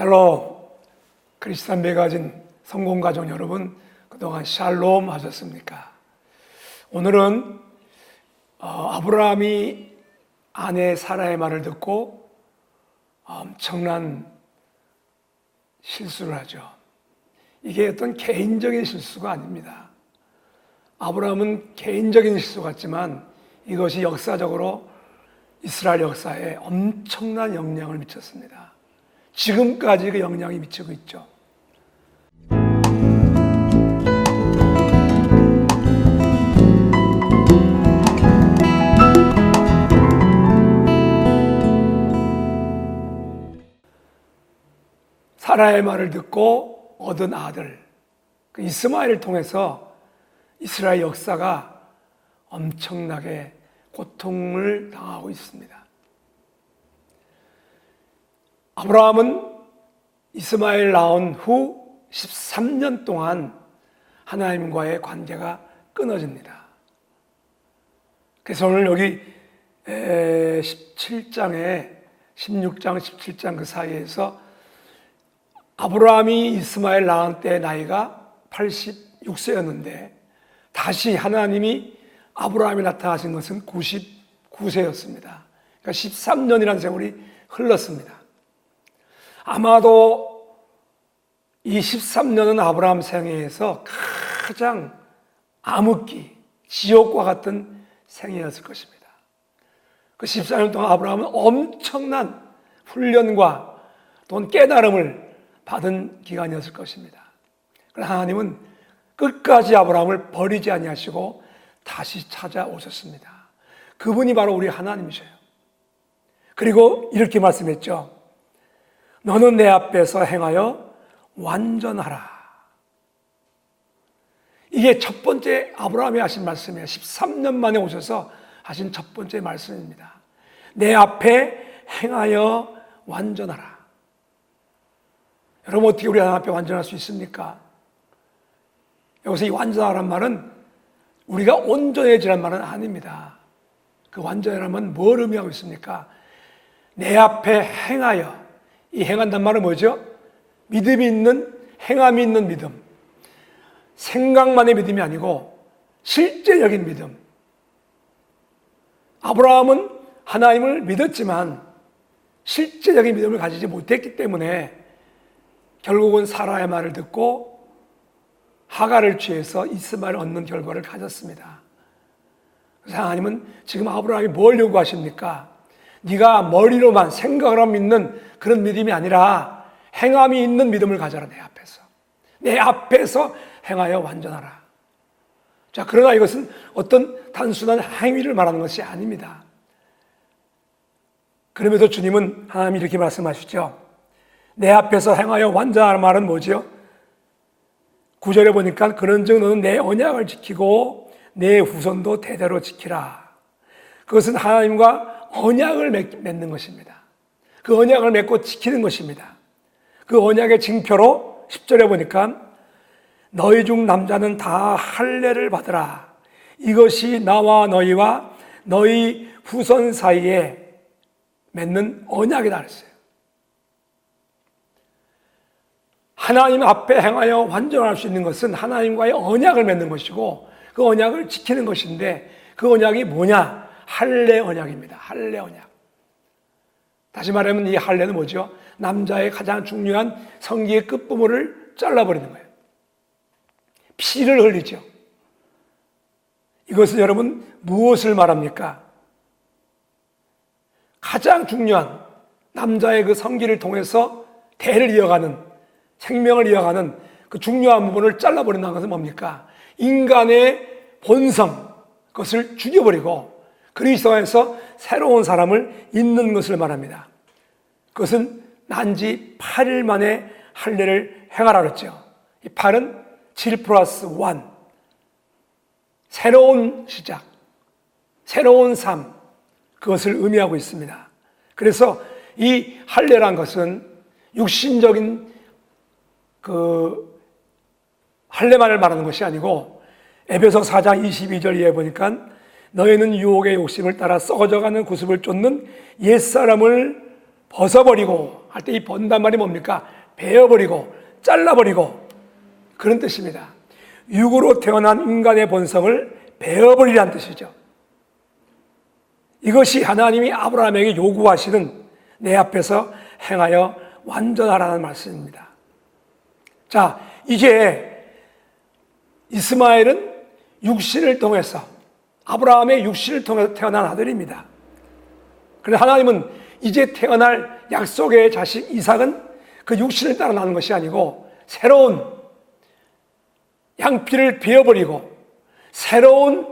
샬롬, 크리스찬 매거진 성공가족 여러분, 그동안 샬롬 하셨습니까? 오늘은 아브라함이 아내 사라의 말을 듣고 엄청난 실수를 하죠. 이게 어떤 개인적인 실수가 아닙니다. 아브라함은 개인적인 실수 같지만 이것이 역사적으로 이스라엘 역사에 엄청난 영향을 미쳤습니다. 지금까지 그 영향이 미치고 있죠. 사라의 말을 듣고 얻은 아들, 그 이스마엘을 통해서 이스라엘 역사가 엄청나게 고통을 당하고 있습니다. 아브라함은 이스마엘 낳은 후 13년 동안 하나님과의 관계가 끊어집니다. 그래서 오늘 여기 17장에 16장, 17장 그 사이에서 아브라함이 이스마엘 낳은 때 나이가 86세였는데 다시 하나님이 아브라함이 나타나신 것은 99세였습니다. 그러니까 13년이라는 세월이 흘렀습니다. 아마도 이 13년은 아브라함 생애에서 가장 암흑기, 지옥과 같은 생애였을 것입니다. 그 14년 동안 아브라함은 엄청난 훈련과 또는 깨달음을 받은 기간이었을 것입니다. 그러나 하나님은 끝까지 아브라함을 버리지 아니하시고 다시 찾아오셨습니다. 그분이 바로 우리 하나님이셔요. 그리고 이렇게 말씀했죠. 너는 내 앞에서 행하여 완전하라. 이게 첫 번째 아브라함이 하신 말씀이에요. 13년 만에 오셔서 하신 첫 번째 말씀입니다. 내 앞에 행하여 완전하라. 여러분, 어떻게 우리 하나님 앞에 완전할 수 있습니까? 여기서 이 완전하란 말은 우리가 온전해지란 말은 아닙니다. 그 완전이라면 뭘 의미하고 있습니까? 내 앞에 행하여. 이 행한단 말은 뭐죠? 믿음이 있는, 행함이 있는 믿음. 생각만의 믿음이 아니고 실제적인 믿음. 아브라함은 하나님을 믿었지만 실제적인 믿음을 가지지 못했기 때문에 결국은 사라의 말을 듣고 하갈을 취해서 이스마엘을 얻는 결과를 가졌습니다. 그래서 하나님은 지금 아브라함이 뭘 요구하십니까? 네가 머리로만 생각으로 믿는 그런 믿음이 아니라 행함이 있는 믿음을 가져라. 내 앞에서. 내 앞에서 행하여 완전하라. 자, 그러나 이것은 어떤 단순한 행위를 말하는 것이 아닙니다. 그럼에도 주님은 하나님이 이렇게 말씀하시죠. 내 앞에서 행하여 완전하라는 말은 뭐죠? 9절에 보니까 그런즉 너는 내 언약을 지키고 내 후손도 대대로 지키라. 그것은 하나님과 언약을 맺는 것입니다. 그 언약을 맺고 지키는 것입니다. 그 언약의 징표로 10절에 보니까 너희 중 남자는 다 할례를 받으라. 이것이 나와 너희와 너희 후손 사이에 맺는 언약이다 그랬어요. 하나님 앞에 행하여 완전할 수 있는 것은 하나님과의 언약을 맺는 것이고 그 언약을 지키는 것인데 그 언약이 뭐냐? 할례 언약입니다. 할례 언약. 다시 말하면 이 할례는 뭐죠? 남자의 가장 중요한 성기의 끝부분을 잘라버리는 거예요. 피를 흘리죠. 이것은 여러분 무엇을 말합니까? 가장 중요한 남자의 그 성기를 통해서 대를 이어가는, 생명을 이어가는 그 중요한 부분을 잘라버린다는 것은 뭡니까? 인간의 본성, 그것을 죽여버리고 그리스도 안에서 새로운 사람을 잇는 것을 말합니다. 그것은 난지 8일 만에 할례를 행하라 그랬죠. 이 8은 7+1, 새로운 시작, 새로운 삶, 그것을 의미하고 있습니다. 그래서 이 할례란 것은 육신적인 그 할례만을 말하는 것이 아니고 에베소 4장 22절에 보니까 너희는 유혹의 욕심을 따라 썩어져가는 구습을 쫓는 옛사람을 벗어버리고 할 때 이 번단 말이 뭡니까? 베어버리고 잘라버리고 그런 뜻입니다. 육으로 태어난 인간의 본성을 베어버리라는 뜻이죠. 이것이 하나님이 아브라함에게 요구하시는 내 앞에서 행하여 완전하라는 말씀입니다. 자, 이제 이스마엘은 육신을 통해서 아브라함의 육신을 통해서 태어난 아들입니다. 그런데 하나님은 이제 태어날 약속의 자식 이삭은 그 육신을 따라 나는 것이 아니고 새로운 양피를 베어버리고 새로운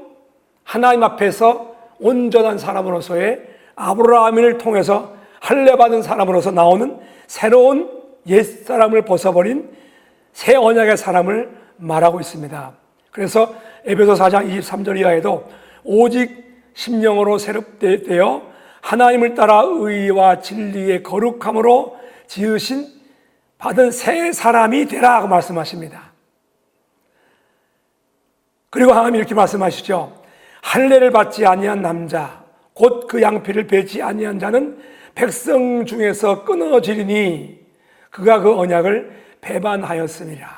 하나님 앞에서 온전한 사람으로서의 아브라함을 통해서 할례받은 사람으로서 나오는 새로운 옛사람을 벗어버린 새 언약의 사람을 말하고 있습니다. 그래서 에베소 4장 23절 이하에도 오직 심령으로 새롭되어 하나님을 따라 의와 진리의 거룩함으로 지으신 받은 새 사람이 되라고 말씀하십니다. 그리고 하나님이 이렇게 말씀하시죠. 할례를 받지 아니한 남자 곧 그 양피를 베지 아니한 자는 백성 중에서 끊어지리니 그가 그 언약을 배반하였음이라.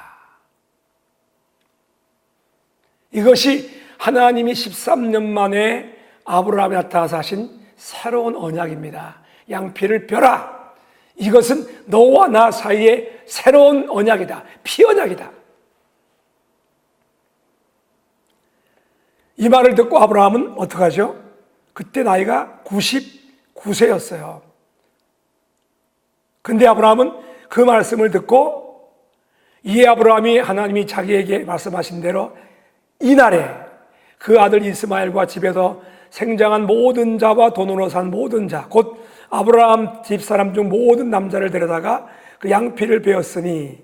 이것이 하나님이 13년 만에 아브라함에 나타나서 하신 새로운 언약입니다. 양피를 벼라. 이것은 너와 나 사이의 새로운 언약이다. 피언약이다. 이 말을 듣고 아브라함은 어떡하죠? 그때 나이가 99세였어요. 근데 아브라함은 그 말씀을 듣고 이 아브라함이 하나님이 자기에게 말씀하신 대로 이날에 그 아들 이스마엘과 집에서 생장한 모든 자와 돈으로 산 모든 자, 곧 아브라함 집사람 중 모든 남자를 데려다가 그 양피를 베었으니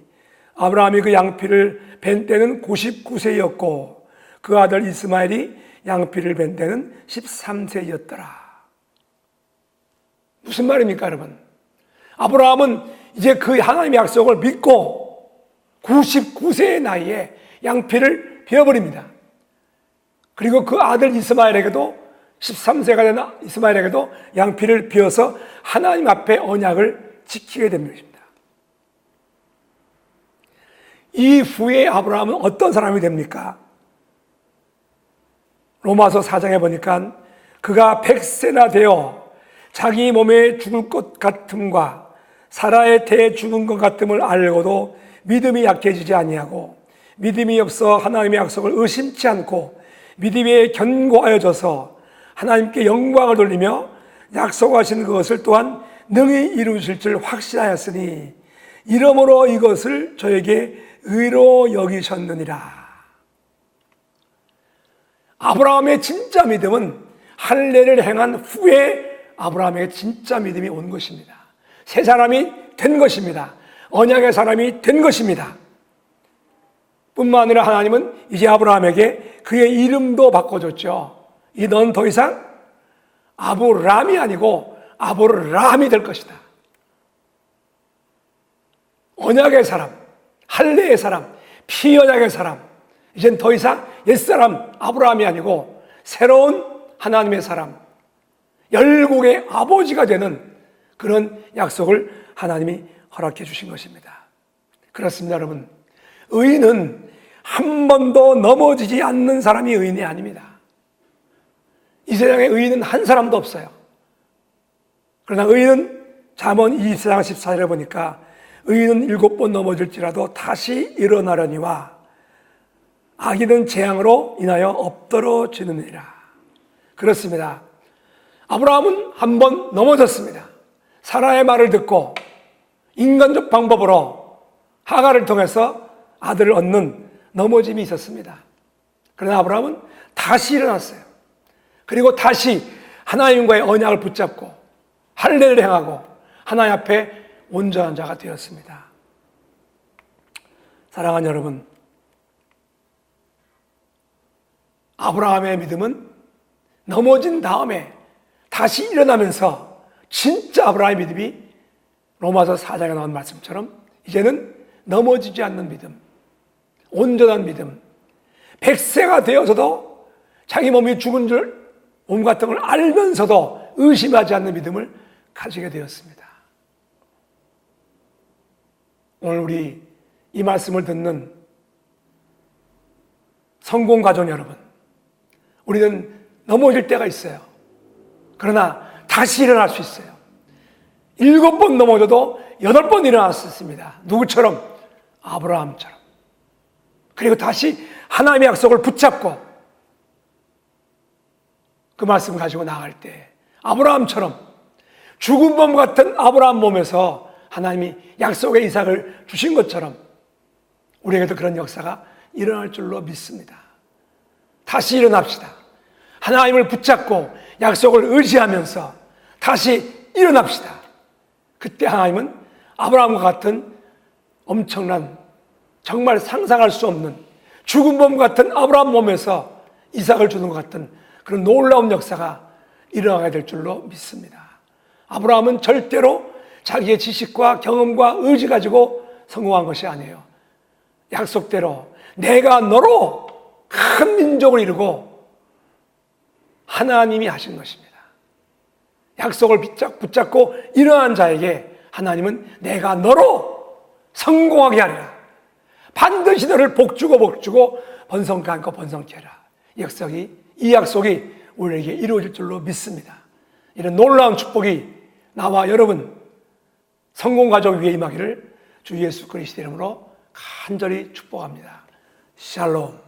아브라함이 그 양피를 벤 때는 99세였고 그 아들 이스마엘이 양피를 벤 때는 13세였더라. 무슨 말입니까, 여러분? 아브라함은 이제 그 하나님의 약속을 믿고 99세의 나이에 양피를 베어버립니다. 그리고 그 아들 이스마엘에게도 13세가 된 이스마엘에게도 양피를 베어서 하나님 앞에 언약을 지키게 됩니다. 이후에 아브라함은 어떤 사람이 됩니까? 로마서 4장에 보니까 그가 100세나 되어 자기 몸에 죽을 것 같음과 사라의 태에 죽은 것 같음을 알고도 믿음이 약해지지 아니하고 믿음이 없어 하나님의 약속을 의심치 않고 믿음에 견고하여져서 하나님께 영광을 돌리며 약속하신 그것을 또한 능히 이루실 줄 확신하였으니 이러므로 이것을 저에게 의로 여기셨느니라. 아브라함의 진짜 믿음은 할례를 행한 후에 아브라함에게 진짜 믿음이 온 것입니다. 새 사람이 된 것입니다. 언약의 사람이 된 것입니다. 뿐만 아니라 하나님은 이제 아브라함에게 그의 이름도 바꿔줬죠. 넌 더 이상 아브람이 아니고 아브라함이 될 것이다. 언약의 사람, 할례의 사람, 피언약의 사람, 이젠 더 이상 옛사람 아브라함이 아니고 새로운 하나님의 사람, 열국의 아버지가 되는 그런 약속을 하나님이 허락해 주신 것입니다. 그렇습니다, 여러분. 의인은 한 번도 넘어지지 않는 사람이 의인이 아닙니다. 이 세상에 의인은 한 사람도 없어요. 그러나 의인은 잠언 24장 14절에 보니까 의인은 7번 넘어질지라도 다시 일어나려니와 악인은 재앙으로 인하여 엎드러지느니라. 그렇습니다. 아브라함은 한 번 넘어졌습니다. 사라의 말을 듣고 인간적 방법으로 하갈을 통해서 아들을 얻는 넘어짐이 있었습니다. 그러나 아브라함은 다시 일어났어요. 그리고 다시 하나님과의 언약을 붙잡고 할례를 행하고 하나님 앞에 온전한 자가 되었습니다. 사랑하는 여러분, 아브라함의 믿음은 넘어진 다음에 다시 일어나면서 진짜 아브라함의 믿음이 로마서 4장에 나온 말씀처럼 이제는 넘어지지 않는 믿음, 온전한 믿음, 100세가 되어서도 자기 몸이 죽은 줄 몸 같은 걸 알면서도 의심하지 않는 믿음을 가지게 되었습니다. 오늘 우리 이 말씀을 듣는 성공 가족 여러분, 우리는 넘어질 때가 있어요. 그러나 다시 일어날 수 있어요. 7번 넘어져도 8번 일어날 수 있습니다. 누구처럼? 아브라함처럼. 그리고 다시 하나님의 약속을 붙잡고 그 말씀을 가지고 나갈 때 아브라함처럼 죽은 몸 같은 아브라함 몸에서 하나님이 약속의 이삭을 주신 것처럼 우리에게도 그런 역사가 일어날 줄로 믿습니다. 다시 일어납시다. 하나님을 붙잡고 약속을 의지하면서 다시 일어납시다. 그때 하나님은 아브라함과 같은 엄청난, 정말 상상할 수 없는 죽은 몸 같은 아브라함 몸에서 이삭을 주는 것 같은 그런 놀라운 역사가 일어나게 될 줄로 믿습니다. 아브라함은 절대로 자기의 지식과 경험과 의지 가지고 성공한 것이 아니에요. 약속대로 내가 너로 큰 민족을 이루고 하나님이 하신 것입니다. 약속을 붙잡고 일어난 자에게 하나님은 내가 너로 성공하게 하리라. 반드시 너를 복주고 번성케 하고 번성케 하라. 이 약속이 우리에게 이루어질 줄로 믿습니다. 이런 놀라운 축복이 나와 여러분 성공가족 위에 임하기를 주 예수 그리스도 이름으로 간절히 축복합니다. 샬롬.